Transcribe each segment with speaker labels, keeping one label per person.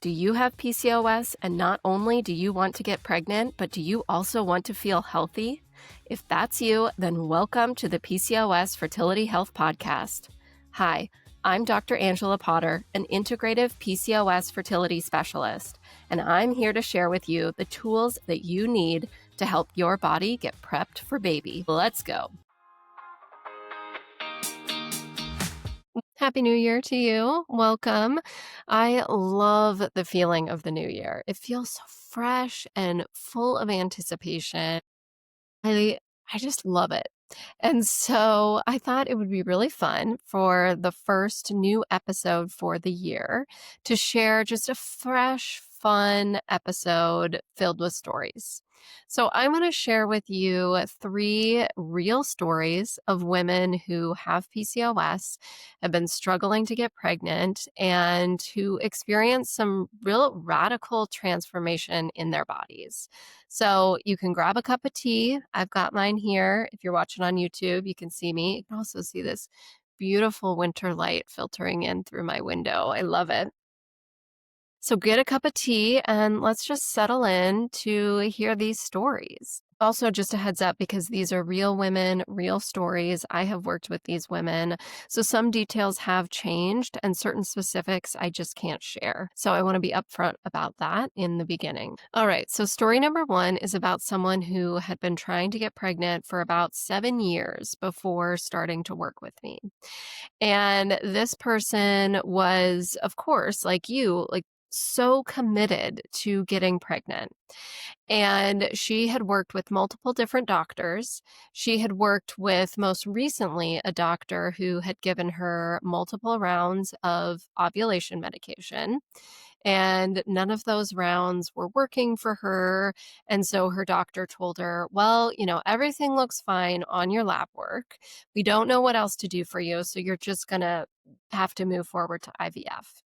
Speaker 1: Do you have PCOS, and not only do you want to get pregnant, but do you also want to feel healthy? If that's you, then welcome to the PCOS Fertility Health Podcast. Hi, I'm Dr. Angela Potter, an integrative PCOS fertility specialist, and I'm here to share with you the tools that you need to help your body get prepped for baby. Let's go. Happy New Year to you. Welcome. I love the feeling of the new year. It feels so fresh and full of anticipation. I I just love it. And so I thought it would be really fun for the first new episode for the year to share just a fresh, fun episode filled with stories. So I'm going to share with you 3 real stories of women who have PCOS, have been struggling to get pregnant, and who experience some real radical transformation in their bodies. So you can grab a cup of tea. I've got mine here. If you're watching on YouTube, you can see me. You can also see this beautiful winter light filtering in through my window. I love it. So get a cup of tea and let's just settle in to hear these stories. Also, just a heads up, because these are real women, real stories. I have worked with these women. So some details have changed and certain specifics I just can't share. So I want to be upfront about that in the beginning. All right. So story number 1 is about someone who had been trying to get pregnant for about 7 years before starting to work with me. And this person was, of course, like you, so committed to getting pregnant. And she had worked with multiple different doctors. She had worked with, most recently, a doctor who had given her multiple rounds of ovulation medication. And none of those rounds were working for her. And so her doctor told her, well, everything looks fine on your lab work. We don't know what else to do for you. So you're just going to have to move forward to IVF.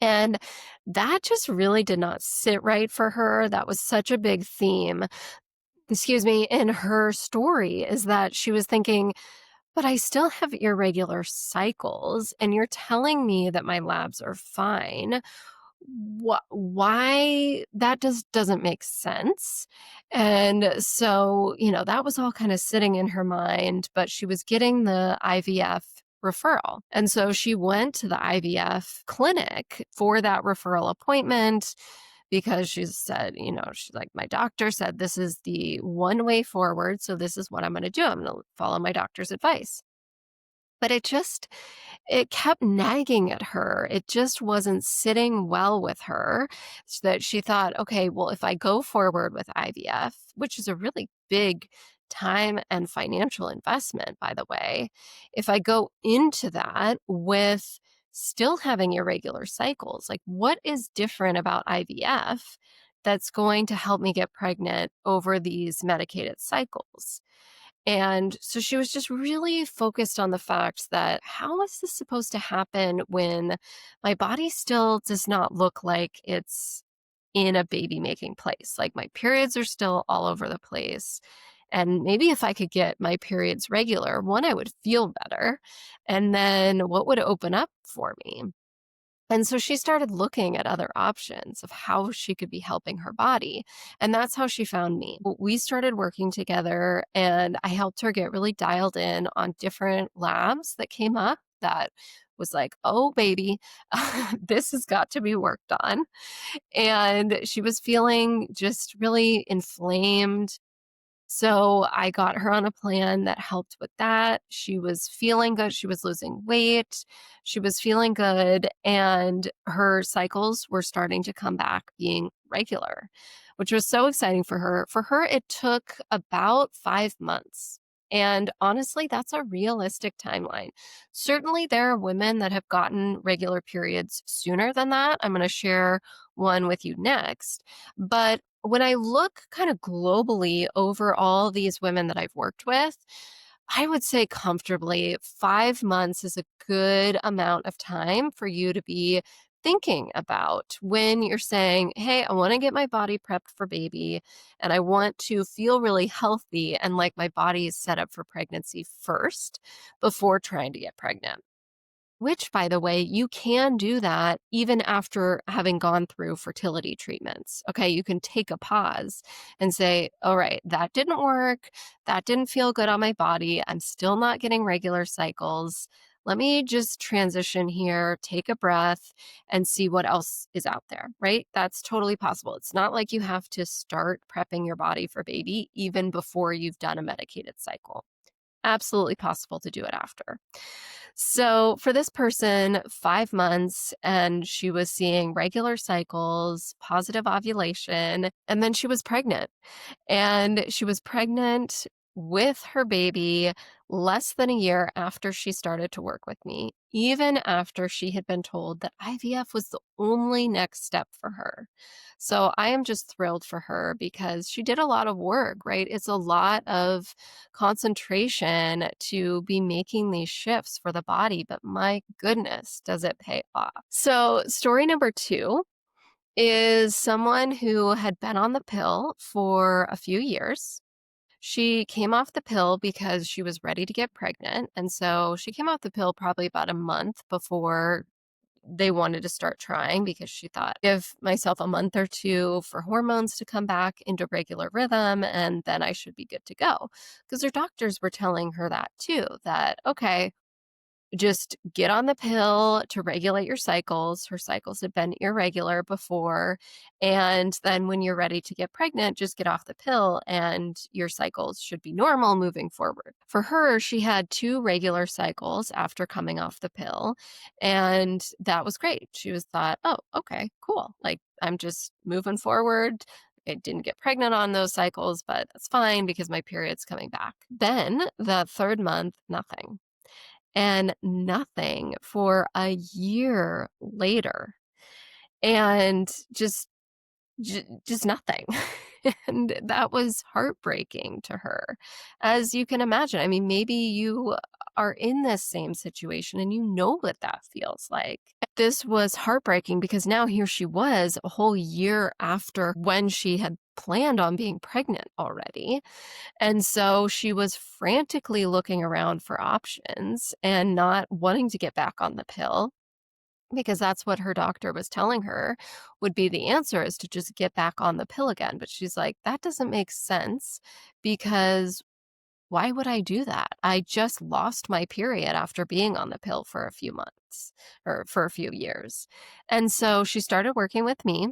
Speaker 1: And that just really did not sit right for her. That was such a big theme, in her story, is that she was thinking, but I still have irregular cycles, and you're telling me that my labs are fine. Why? That just doesn't make sense. And so, that was all kind of sitting in her mind, but she was getting the IVF referral. And so she went to the IVF clinic for that referral appointment because she said, she's like, my doctor said this is the one way forward. So this is what I'm going to do. I'm going to follow my doctor's advice. But it kept nagging at her. It just wasn't sitting well with her, so that she thought, okay, well, if I go forward with IVF, which is a really big time and financial investment, by the way, if I go into that with still having irregular cycles, like what is different about IVF that's going to help me get pregnant over these medicated cycles? And so she was just really focused on the fact that how is this supposed to happen when my body still does not look like it's in a baby making place? Like my periods are still all over the place. And maybe if I could get my periods regular, one, I would feel better. And then what would open up for me? And so she started looking at other options of how she could be helping her body. And that's how she found me. We started working together, and I helped her get really dialed in on different labs that came up that was like, oh, baby, this has got to be worked on. And she was feeling just really inflamed. So I got her on a plan that helped with that. She was feeling good. She was losing weight. She was feeling good. And her cycles were starting to come back being regular, which was so exciting for her. For her, it took about 5 months. And honestly, that's a realistic timeline. Certainly, there are women that have gotten regular periods sooner than that. I'm going to share one with you next. But when I look kind of globally over all these women that I've worked with, I would say comfortably 5 months is a good amount of time for you to be thinking about when you're saying, hey, I want to get my body prepped for baby, and I want to feel really healthy and like my body is set up for pregnancy first before trying to get pregnant. which, by the way, you can do that even after having gone through fertility treatments. Okay, you can take a pause and say, all right, that didn't work. That didn't feel good on my body. I'm still not getting regular cycles. Let me just transition here, take a breath, and see what else is out there, right? That's totally possible. It's not like you have to start prepping your body for baby even before you've done a medicated cycle. Absolutely possible to do it after. So for this person, 5 months, and she was seeing regular cycles, positive ovulation, and then she was pregnant. And she was pregnant with her baby less than a year after she started to work with me, even after she had been told that IVF was the only next step for her. So I am just thrilled for her because she did a lot of work, right? It's a lot of concentration to be making these shifts for the body, but my goodness, does it pay off? So, story number two is someone who had been on the pill for a few years. She came off the pill because she was ready to get pregnant. And so she came off the pill probably about a month before they wanted to start trying because she thought, give myself a month or two for hormones to come back into regular rhythm, and then I should be good to go. Because her doctors were telling her that too, that, okay, just get on the pill to regulate your cycles. Her cycles had been irregular before. And then when you're ready to get pregnant, just get off the pill and your cycles should be normal moving forward. For her, she had 2 regular cycles after coming off the pill. And that was great. She was thought, oh, okay, cool. Like I'm just moving forward. I didn't get pregnant on those cycles, but that's fine because my period's coming back. Then the third month, nothing and nothing for a year later and just nothing. And that was heartbreaking to her, as you can imagine. I mean, maybe you are in this same situation and you know what that feels like. This was heartbreaking because now here she was a whole year after when she had planned on being pregnant already. And so she was frantically looking around for options and not wanting to get back on the pill because that's what her doctor was telling her would be the answer, is to just get back on the pill again. But she's like, that doesn't make sense because why would I do that? I just lost my period after being on the pill for a few months or for a few years. And so she started working with me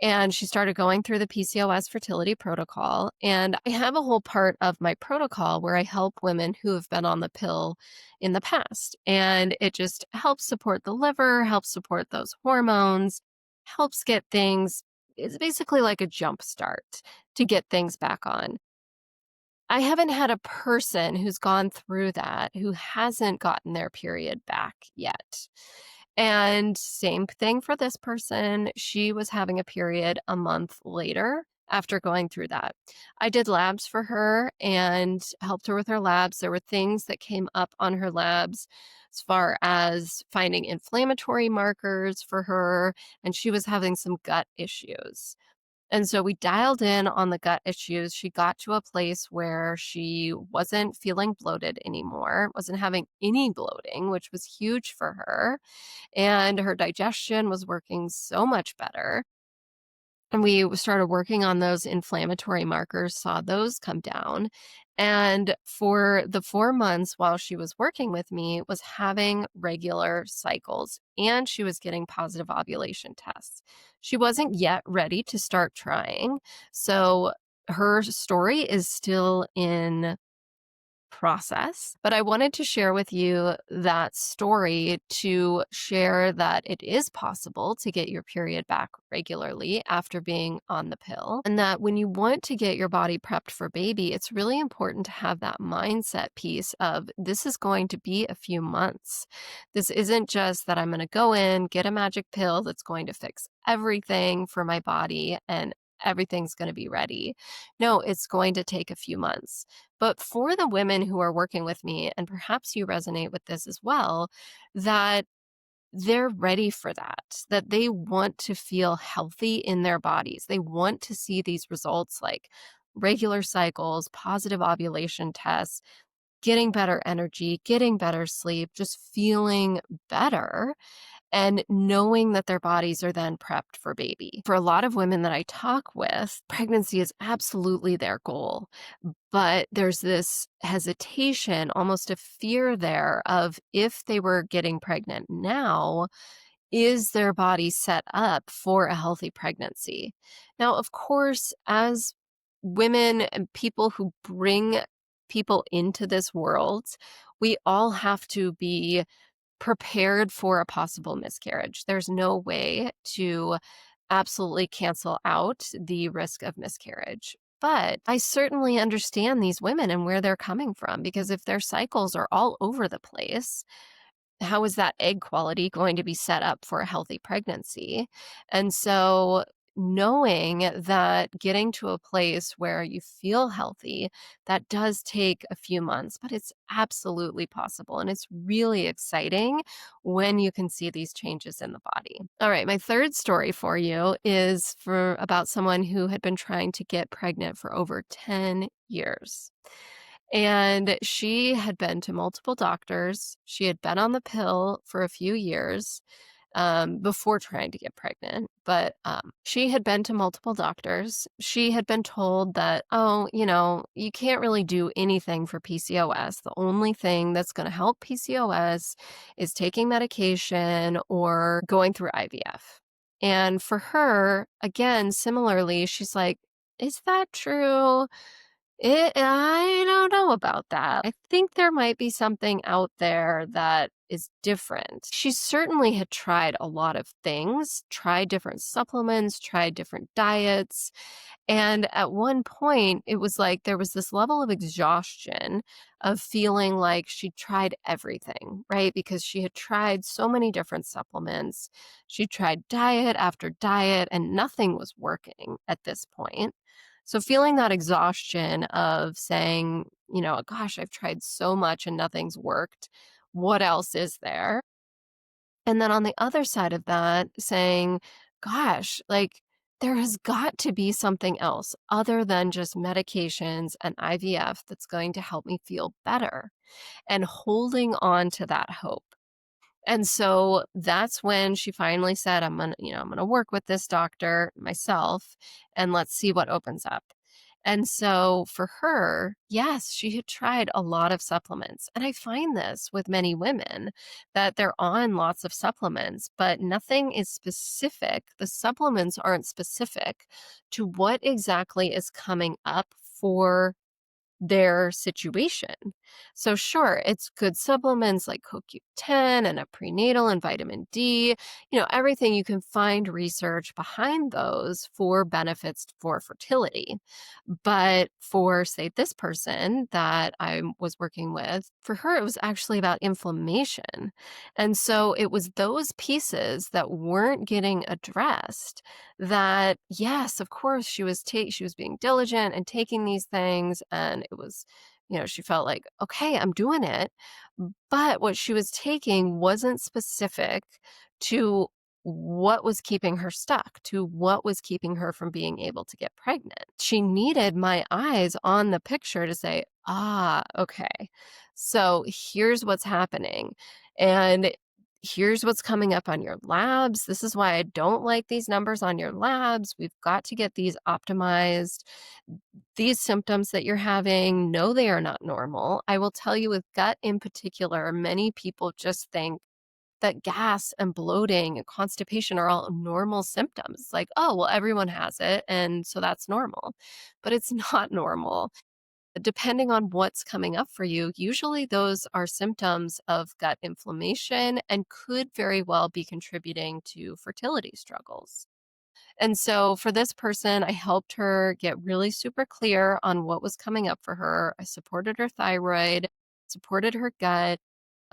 Speaker 1: and she started going through the PCOS fertility protocol. And I have a whole part of my protocol where I help women who have been on the pill in the past. And it just helps support the liver, helps support those hormones, helps get things, it's basically like a jump start to get things back on. I haven't had a person who's gone through that who hasn't gotten their period back yet. And same thing for this person. She was having a period a month later after going through that. I did labs for her and helped her with her labs. There were things that came up on her labs as far as finding inflammatory markers for her, and she was having some gut issues. And so we dialed in on the gut issues. She got to a place where she wasn't feeling bloated anymore, wasn't having any bloating, which was huge for her. And her digestion was working so much better. And we started working on those inflammatory markers, saw those come down. And for the 4 months while she was working with me, was having regular cycles and she was getting positive ovulation tests. She wasn't yet ready to start trying. So her story is still in process. But I wanted to share with you that story to share that it is possible to get your period back regularly after being on the pill. And that when you want to get your body prepped for baby, it's really important to have that mindset piece of this is going to be a few months. This isn't just that I'm going to go in, get a magic pill that's going to fix everything for my body and everything's going to be ready. No, it's going to take a few months. But for the women who are working with me, and perhaps you resonate with this as well, that they're ready for that they want to feel healthy in their bodies. They want to see these results like regular cycles, positive ovulation tests, getting better energy, getting better sleep, just feeling better and knowing that their bodies are then prepped for baby. For a lot of women that I talk with, pregnancy is absolutely their goal, but there's this hesitation, almost a fear there of if they were getting pregnant now, is their body set up for a healthy pregnancy? Now, of course, as women and people who bring people into this world, we all have to be prepared for a possible miscarriage. There's no way to absolutely cancel out the risk of miscarriage. But I certainly understand these women and where they're coming from because if their cycles are all over the place, how is that egg quality going to be set up for a healthy pregnancy? And so knowing that getting to a place where you feel healthy, that does take a few months, but it's absolutely possible. And it's really exciting when you can see these changes in the body. All right, my third story for you is for about someone who had been trying to get pregnant for over 10 years. And she had been to multiple doctors. She had been on the pill for a few years before trying to get pregnant. But she had been to multiple doctors. She had been told that, oh, you can't really do anything for PCOS. The only thing that's going to help PCOS is taking medication or going through IVF. And for her, again, similarly, she's like, is that true? I don't know about that. I think there might be something out there that is different. She certainly had tried a lot of things, tried different supplements, tried different diets. And at one point, it was like there was this level of exhaustion of feeling like she tried everything, right? Because she had tried so many different supplements. She tried diet after diet, and nothing was working at this point. So feeling that exhaustion of saying, gosh, I've tried so much and nothing's worked. What else is there? And then on the other side of that, saying, gosh, like there has got to be something else other than just medications and IVF that's going to help me feel better and holding on to that hope. And so that's when she finally said, I'm gonna work with this doctor myself and let's see what opens up. And so for her, yes, she had tried a lot of supplements. And I find this with many women that they're on lots of supplements, but nothing is specific. The supplements aren't specific to what exactly is coming up for their situation. So sure, it's good supplements like CoQ10 and a prenatal and vitamin D, everything you can find research behind those for benefits for fertility. But for say this person that I was working with, for her it was actually about inflammation. And so it was those pieces that weren't getting addressed that yes, of course she was being diligent and taking these things and it was she felt like okay, I'm doing it, but what she was taking wasn't specific to what was keeping her stuck, to what was keeping her from being able to get pregnant. She needed my eyes on the picture to say, ah, okay, so here's what's happening. And here's what's coming up on your labs. This is why I don't like these numbers on your labs. We've got to get these optimized. These symptoms that you're having, no, they are not normal. I will tell you with gut in particular, many people just think that gas and bloating and constipation are all normal symptoms. Like, oh, well, everyone has it. And so that's normal. But it's not normal. Depending on what's coming up for you, usually those are symptoms of gut inflammation and could very well be contributing to fertility struggles. And so for this person, I helped her get really super clear on what was coming up for her. I supported her thyroid, supported her gut,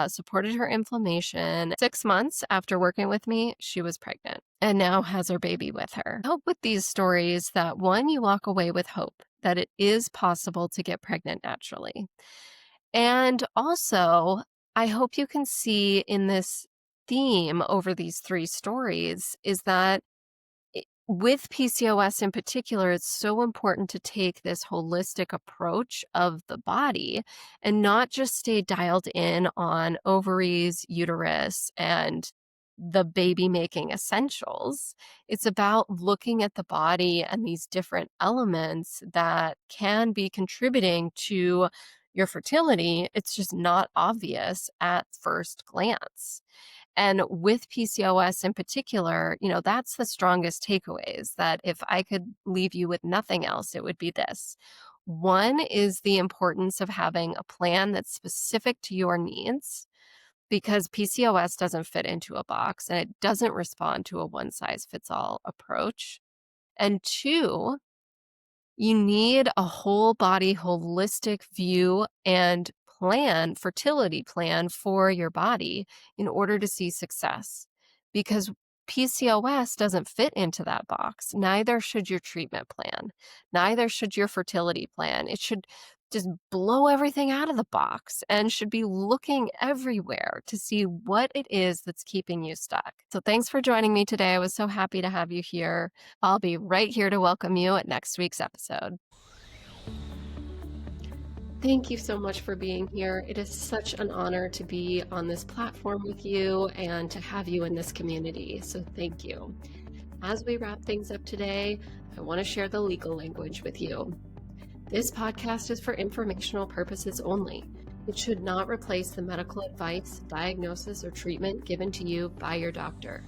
Speaker 1: supported her inflammation. 6 months after working with me, she was pregnant and now has her baby with her. I hope with these stories that one, you walk away with hope that it is possible to get pregnant naturally. And also, I hope you can see in this theme over these three stories is that With PCOS in particular, it's so important to take this holistic approach of the body and not just stay dialed in on ovaries, uterus, and the baby making essentials. It's about looking at the body and these different elements that can be contributing to your fertility. It's just not obvious at first glance. And with PCOS in particular, that's the strongest takeaways that if I could leave you with nothing else, it would be this. One is the importance of having a plan that's specific to your needs because PCOS doesn't fit into a box and it doesn't respond to a one size fits all approach. And two, you need a whole body holistic view and plan, fertility plan for your body in order to see success. Because PCOS doesn't fit into that box. Neither should your treatment plan. Neither should your fertility plan. It should just blow everything out of the box and should be looking everywhere to see what it is that's keeping you stuck. So thanks for joining me today. I was so happy to have you here. I'll be right here to welcome you at next week's episode. Thank you so much for being here. It is such an honor to be on this platform with you and to have you in this community. So thank you. As we wrap things up today, I want to share the legal language with you. This podcast is for informational purposes only. It should not replace the medical advice, diagnosis, or treatment given to you by your doctor.